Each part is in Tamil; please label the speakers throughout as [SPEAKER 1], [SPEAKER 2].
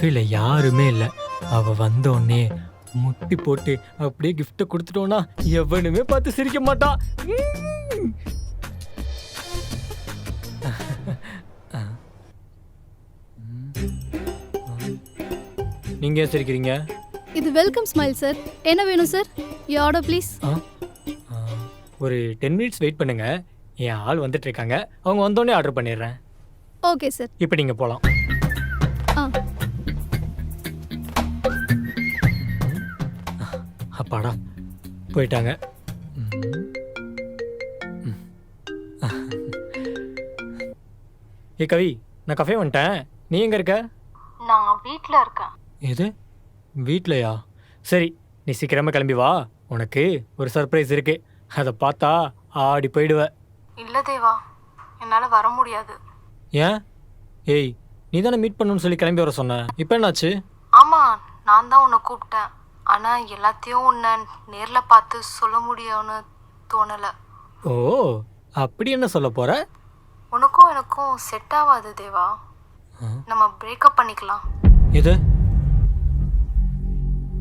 [SPEAKER 1] கஃபேல யாருமே இல்லை. அவ வந்தோடனே முட்டி போட்டு அப்படியே கிஃப்ட்டை கொடுத்துட்டோன்னா எவனுமே பார்த்து சிரிக்க மாட்டான். நீங்க ஏன் சிரிக்கிறீங்க?
[SPEAKER 2] இது வெல்கம் ஸ்மைல் சார். என்ன வேணும் சார்? You order please.
[SPEAKER 1] ஒரு 10 மினிட்ஸ் வெயிட் பண்ணுங்க. என் ஆள் வந்துட்டு இருக்காங்க. அவங்க வந்தோடனே ஆர்டர் பண்ணிடுறேன்.
[SPEAKER 2] Okay sir.
[SPEAKER 1] இப்போ நீங்க போகலாம். அப்பாடா போயிட்டாங்க. ஏ கவி, நான் கஃபே வந்துட்டேன். நீ எங்க இருக்க?
[SPEAKER 3] நான் வீட்டில் இருக்கேன்.
[SPEAKER 1] எது வீட்லையா? சரி, நீ சீக்கிரமா கிளம்பி வா. உனக்கு ஒரு சர்ப்ரைஸ் இருக்கு. அதை பார்த்தா ஆடி போயிடுவ.
[SPEAKER 3] இல்லை தேவா, என்னால் வர முடியாது.
[SPEAKER 1] ஏன்? ஏய், நீ தானே மீட் பண்ணணும்னு சொல்லி கிளம்பி வர சொன்ன. இப்போ என்னாச்சு?
[SPEAKER 3] ஆமாம், நான் தான் உன்னை கூப்பிட்டேன். ஆனால் எல்லாத்தையும் உன்னை நேரில் பார்த்து சொல்ல முடியும்னு தோணலை.
[SPEAKER 1] ஓ, அப்படி என்ன சொல்ல போற?
[SPEAKER 3] உனக்கும் எனக்கும் செட் ஆகாது தேவா. நம்ம பிரேக்கப் பண்ணிக்கலாம்.
[SPEAKER 1] எது?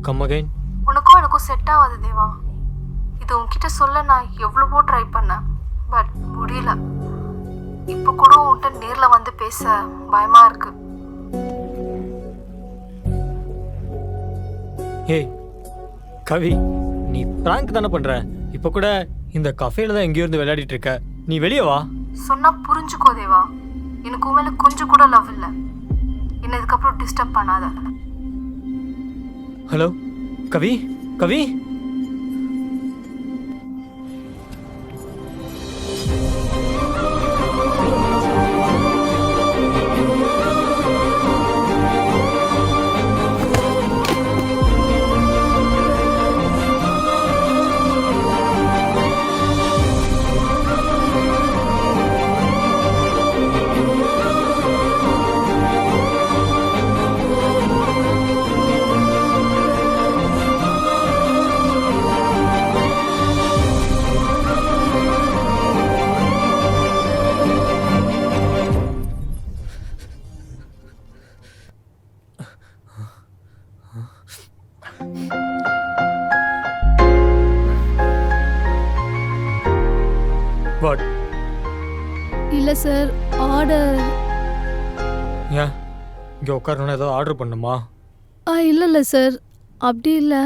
[SPEAKER 1] Come again.
[SPEAKER 3] உனக்கும் எனக்கும் செட் ஆகாது தேவா. இது உன்கிட்ட சொல்ல நான் எவ்வளவோ ட்ரை பண்ணேன், பட் முடியல. இப்போ கூட உன்கிட்ட நேரில் வந்து பேச பயமா இருக்கு.
[SPEAKER 1] ஏய் கவி, நீ பிராங்க் தானே பண்ற? இப்போ கூட இந்த கஃபேல தான் எங்கேயோ இருந்து விளையாடிட்டு இருக்க. நீ வெளியே வா.
[SPEAKER 3] சொன்னா புரிஞ்சுக்கோ தேவா. எனக்கு உன் மேல கொஞ்சம் கூட லவ் இல்லை. என்ன இதுக்கப்புறம் டிஸ்டர்ப் பண்ணாத.
[SPEAKER 1] Hello Kavi, Kavi. வாட்?
[SPEAKER 2] இல்லை சார், ஆர்டர்.
[SPEAKER 1] ஏன் இங்கே உட்காரணும்னா ஏதோ ஆர்டர் பண்ணுமா?
[SPEAKER 2] இல்லை சார், அப்படி இல்லை.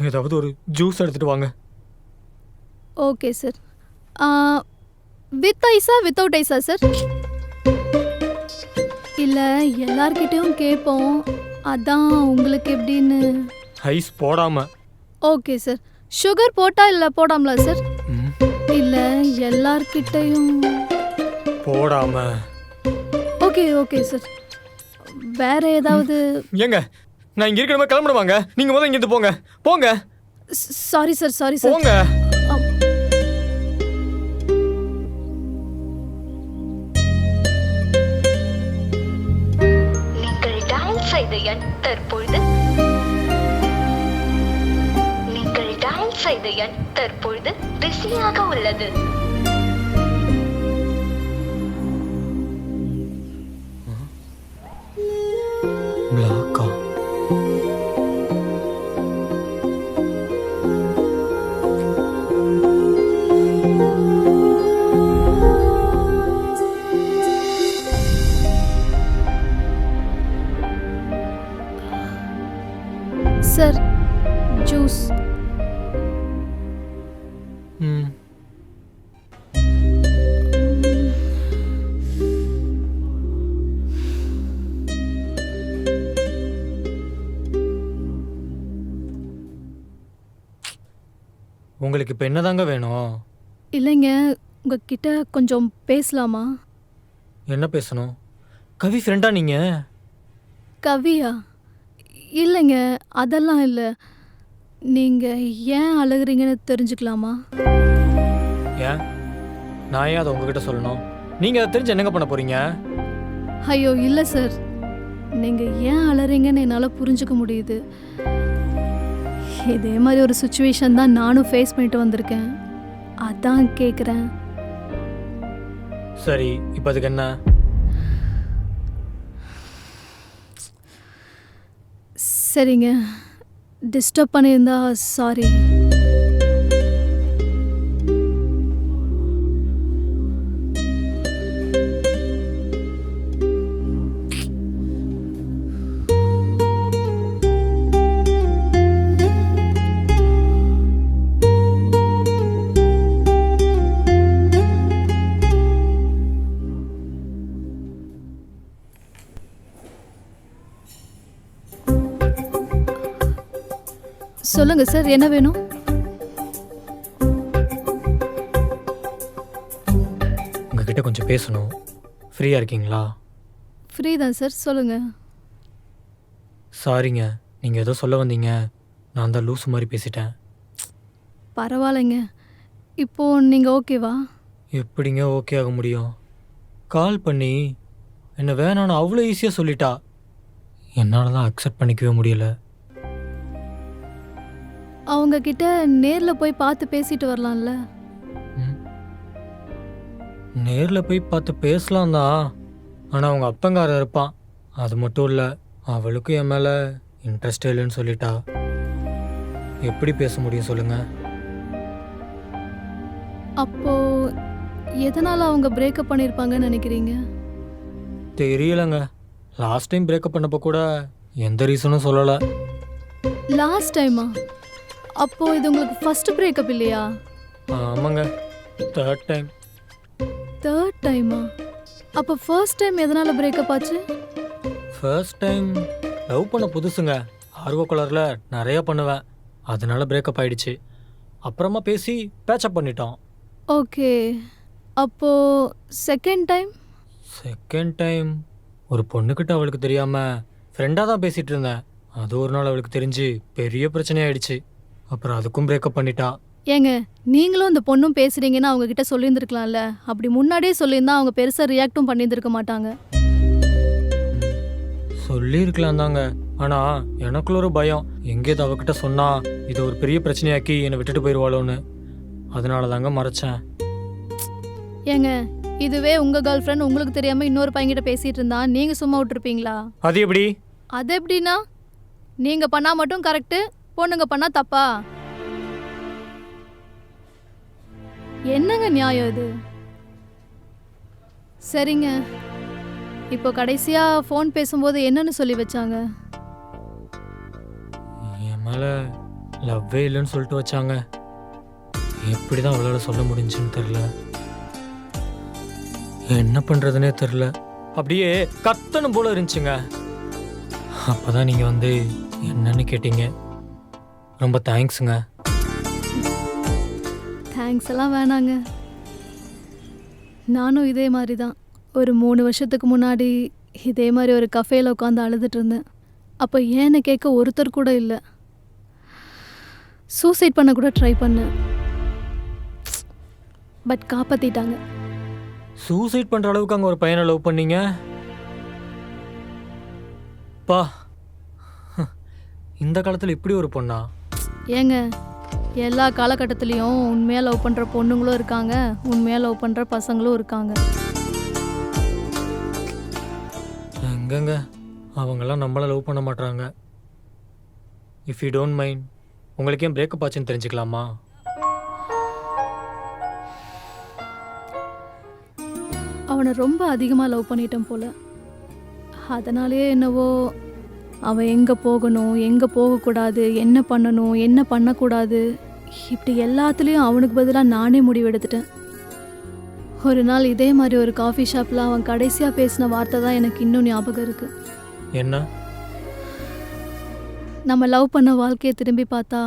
[SPEAKER 1] ஏதாவது ஒரு ஜூஸ் எடுத்துட்டு வாங்க.
[SPEAKER 2] Okay sir. வித் ஐஸா வித்தவுட் ஐஸா சார்? இல்லை, எல்லார்கிட்டையும் கேட்போம், அதான் உங்களுக்கு எப்படின்னு.
[SPEAKER 1] ஐஸ் போடாம.
[SPEAKER 2] Okay sir. சுகர் போட்டா இல்லை போடாமலா சார்? இல்லை, எல்லார்கிட்டையும்
[SPEAKER 1] போடாம.
[SPEAKER 2] Okay okay sir. வேற ஏதாவது?
[SPEAKER 1] ஏங்க, நான் இங்க இருக்கிற மாதிரி கிளம்பணுமாங்க? நீங்க முதல்ல இங்கிருந்து போங்க. போங்க.
[SPEAKER 2] Sorry sir, sorry sir.
[SPEAKER 1] போங்க.
[SPEAKER 4] நீங்கள் டயல் செய்த எண் தற்பொழுது பிஸியாக உள்ளது.
[SPEAKER 1] பிளாக்கா?
[SPEAKER 2] Sir, juice.
[SPEAKER 1] உங்களுக்கு இப்போ என்னதாங்க வேணும்?
[SPEAKER 2] இல்லைங்க, உங்ககிட்ட கொஞ்சம் பேசலாமா?
[SPEAKER 1] என்ன பேசணும்? கவி ஃப்ரெண்டா நீங்க?
[SPEAKER 2] கவியா? இல்லைங்க, அதெல்லாம் இல்லை. நீங்கள் ஏன் அழுகுறீங்கன்னு தெரிஞ்சுக்கலாமா?
[SPEAKER 1] ஏன் நான் ஏன் அதை உங்ககிட்ட சொல்லணும்? நீங்கள் அதை தெரிஞ்சு என்னங்க பண்ண போறீங்க?
[SPEAKER 2] ஐயோ இல்லை சார், நீங்கள் ஏன் அழறீங்கன்னு என்னால் புரிஞ்சுக்க முடியுது. இதே மாதிரி ஒரு சுச்சுவேஷன் தான் நானும் ஃபேஸ் பண்ணிட்டு வந்திருக்கேன், அதான் கேட்குறேன்.
[SPEAKER 1] சரி, இப்போ அதுக்கு என்ன?
[SPEAKER 2] சரிங்க, டிஸ்டர்ப் பண்ணியிருந்தா சாரி. சொல்லுங்க சார், என்ன வேணும்?
[SPEAKER 1] உங்ககிட்ட கொஞ்சம் பேசணும். ஃப்ரீயாக இருக்கீங்களா?
[SPEAKER 2] ஃப்ரீ தான் சார், சொல்லுங்க.
[SPEAKER 1] சாரிங்க, நீங்கள் ஏதோ சொல்ல வந்தீங்க, நான் தான் லூஸ் மாதிரி பேசிட்டேன்.
[SPEAKER 2] பரவாயில்லைங்க. இப்போ நீங்கள் ஓகேவா?
[SPEAKER 1] எப்படிங்க ஓகே ஆக முடியும்? கால் பண்ணி என்னை வேணான்னு அவ்வளோ ஈஸியாக சொல்லிட்டா. என்னால் தான் அக்செப்ட் பண்ணிக்கவே முடியல.
[SPEAKER 2] அவங்க கிட்ட நேரில் போய் பார்த்து பேசிட்டு வரலாம்ல?
[SPEAKER 1] நேரில் போய் பார்த்து பேசலாம் தான், ஆனால் அவங்க அப்பங்காரன் இருப்பான். அது மட்டும் இல்லை, அவளுக்கும் என் மேலே இன்ட்ரெஸ்டே இல்லைன்னு சொல்லிட்டா. எப்படி பேச முடியும் சொல்லுங்க?
[SPEAKER 2] அப்போ எதனால அவங்க பிரேக்கப் பண்ணியிருப்பாங்கன்னு நினைக்கிறீங்க?
[SPEAKER 1] தெரியலங்க. லாஸ்ட் டைம் பிரேக்கப் பண்ணப்போ கூட எந்த ரீசனும் சொல்லலை.
[SPEAKER 2] லாஸ்ட் டைமா? அப்போ இது உங்களுக்கு ஃபர்ஸ்ட் பிரேக்கப் இல்லையா?
[SPEAKER 1] ஆமாங்க, தேர்ட் டைம்.
[SPEAKER 2] தேர்ட் டைமா? அப்போ ஃபர்ஸ்ட் டைம் எதனால பிரேக்கப் ஆச்சு?
[SPEAKER 1] ஃபர்ஸ்ட் டைம் லவ் பண்ண புதுசுங்க. ஆர்வ கலரில் நிறைய பண்ணுவேன், அதனால பிரேக்கப் ஆயிடுச்சு. அப்புறமா பேசி பேச்சப் பண்ணிட்டோம்.
[SPEAKER 2] ஓகே. அப்போ செகண்ட் டைம்?
[SPEAKER 1] செகண்ட் டைம் ஒரு பொண்ணுக்கிட்ட அவளுக்கு தெரியாமல் ஃப்ரெண்டாக தான் பேசிகிட்டு இருந்தேன். அது ஒரு நாள் அவளுக்கு தெரிஞ்சு பெரிய பிரச்சனையாயிடுச்சு. அப்புறம் அதுக்கும் பிரேக்கப் பண்ணிட்டா.
[SPEAKER 2] ஏங்க, நீங்களும் இந்த பொண்ணும் பேசுறீங்கன்னு அவங்க கிட்ட சொல்லியிருந்துருக்கலாம்ல. அப்படி முன்னாடியே சொல்லியிருந்தா அவங்க பெருசாக ரியாக்டும் பண்ணியிருந்திருக்க மாட்டாங்க.
[SPEAKER 1] சொல்லியிருக்கலாம் தாங்க, ஆனால் எனக்குள்ள ஒரு பயம். எங்கேயாவது அவகிட்ட சொன்னால் இதை ஒரு பெரிய பிரச்சனையாக்கி என்னை விட்டுட்டு போயிடுவாளோன்னு. அதனால தாங்க மறைச்சேன்.
[SPEAKER 2] ஏங்க, இதுவே உங்கள் கேர்ள் ஃப்ரெண்ட் உங்களுக்கு தெரியாமல் இன்னொரு பையன்கிட்ட பேசிகிட்டு இருந்தா நீங்கள் சும்மா விட்டுருப்பீங்களா?
[SPEAKER 1] அது எப்படி?
[SPEAKER 2] அது எப்படின்னா, நீங்கள் பண்ணால் மட்டும் கரெக்டு, பொண்ணுங்க பண்ணால் தப்பா? என்னங்க நியாயம் இது? சரிங்க, இப்போ கடைசியாக ஃபோன் பேசும்போது என்னன்னு சொல்லி வச்சாங்க?
[SPEAKER 1] என் மேலே லவ்வே இல்லைன்னு சொல்லிட்டு வச்சாங்க. எப்படி தான் அவளால் சொல்ல முடிஞ்சுன்னு தெரில. என்ன பண்ணுறதுனே தெரில. அப்படியே கத்தணும் போல இருந்துச்சுங்க. அப்போ தான் நீங்கள் வந்து என்னன்னு கேட்டீங்க. ரொம்ப தேங்க்ஸுங்க.
[SPEAKER 2] தேங்க்ஸ் எல்லாம் வேணாங்க. நானும் இதே மாதிரி தான் ஒரு 3 வருஷத்துக்கு முன்னாடி இதே மாதிரி ஒரு கஃபேல உட்காந்து அழுதுட்டு இருந்தேன். அப்போ ஏன்னு கேட்க ஒருத்தர் கூட இல்லை. சூசைட் பண்ண கூட ட்ரை பண்ணேன், பட் காப்பாற்றிட்டாங்க.
[SPEAKER 1] சூசைட் பண்ணுற அளவுக்கு அங்கே ஒரு பையனை லவ் பண்ணீங்க? பா, இந்த காலத்தில் இப்படி ஒரு பொண்ணா?
[SPEAKER 2] ஏங்க, எல்லா காலகட்டத்துலேயும் உண்மையாக லவ் பண்ணுற பொண்ணுங்களும் இருக்காங்க, உண்மையாக லவ் பண்ணுற பசங்களும் இருக்காங்க.
[SPEAKER 1] எங்கங்க, அவங்கெல்லாம் நம்மளை லவ் பண்ண மாட்டாங்க. இஃப் யூ டோன்ட் மைண்ட், உங்களுக்கு ஏன் பிரேக்கப் ஆச்சுன்னு தெரிஞ்சுக்கலாமா?
[SPEAKER 2] அவனை ரொம்ப அதிகமாக லவ் பண்ணிட்டேன் போல. அதனாலே என்னவோ அவன் எங்கே போகணும், எங்கே போகக்கூடாது, என்ன பண்ணணும், என்ன பண்ணக்கூடாது, இப்படி எல்லாத்துலேயும் அவனுக்கு பதிலாக நானே முடிவெடுத்துட்டேன். ஒரு நாள் இதே மாதிரி ஒரு காஃபி ஷாப்பில் அவன் கடைசியாக பேசின வார்த்தை தான் எனக்கு இன்னும் ஞாபகம் இருக்குது.
[SPEAKER 1] என்ன?
[SPEAKER 2] நம்ம லவ் பண்ண வாழ்க்கையை திரும்பி பார்த்தா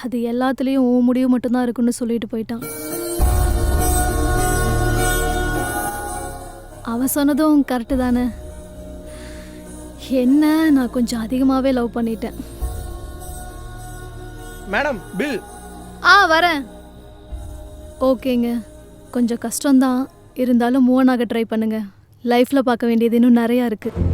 [SPEAKER 2] அது எல்லாத்துலேயும் உன் முடிவு மட்டும்தான் இருக்குன்னு சொல்லிட்டு போயிட்டான். அவன் சொன்னதும் கரெக்டு தானே. என்ன, நான் கொஞ்சம் அதிகமாகவே லவ் பண்ணிட்டேன்.
[SPEAKER 5] Madam bill.
[SPEAKER 2] வரேன். ஓகேங்க, கொஞ்சம் கஷ்டம்தான், இருந்தாலும் மூவ் ஆக ட்ரை பண்ணுங்க. லைஃப்பில் பார்க்க வேண்டியது இன்னும் நிறையா இருக்குது.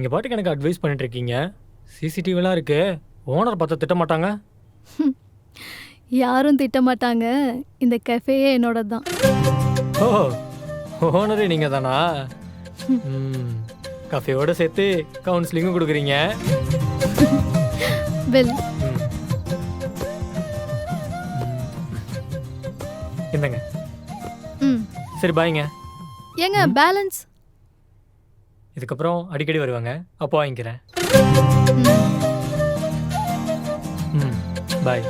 [SPEAKER 1] நீங்கள் பாட்டுக்கு எனக்கு அட்வைஸ் பண்ணிட்டு இருக்கீங்க. சிசிடிவிலாம் இருக்கு. ஓனர் பார்த்தா திட்ட மாட்டாங்க?
[SPEAKER 2] யாரும் திட்ட மாட்டாங்க. இந்த கஃபேயே என்னோட தான்.
[SPEAKER 1] ஓ, ஓனரே நீங்கள் தானா? கஃபேவோட சேர்த்து கவுன்சிலிங்கும் கொடுக்குறீங்க.
[SPEAKER 2] வெல்,
[SPEAKER 1] ம். இந்தங்க.
[SPEAKER 2] ம்.
[SPEAKER 1] சரி பாய்ங்க.
[SPEAKER 2] ஏங்க பேலன்ஸ்?
[SPEAKER 1] இதுக்கப்புறம் அடிக்கடி வருவாங்க, அப்போ வாங்கிக்கிறேன்.
[SPEAKER 2] ம்.
[SPEAKER 1] ம், பாய்.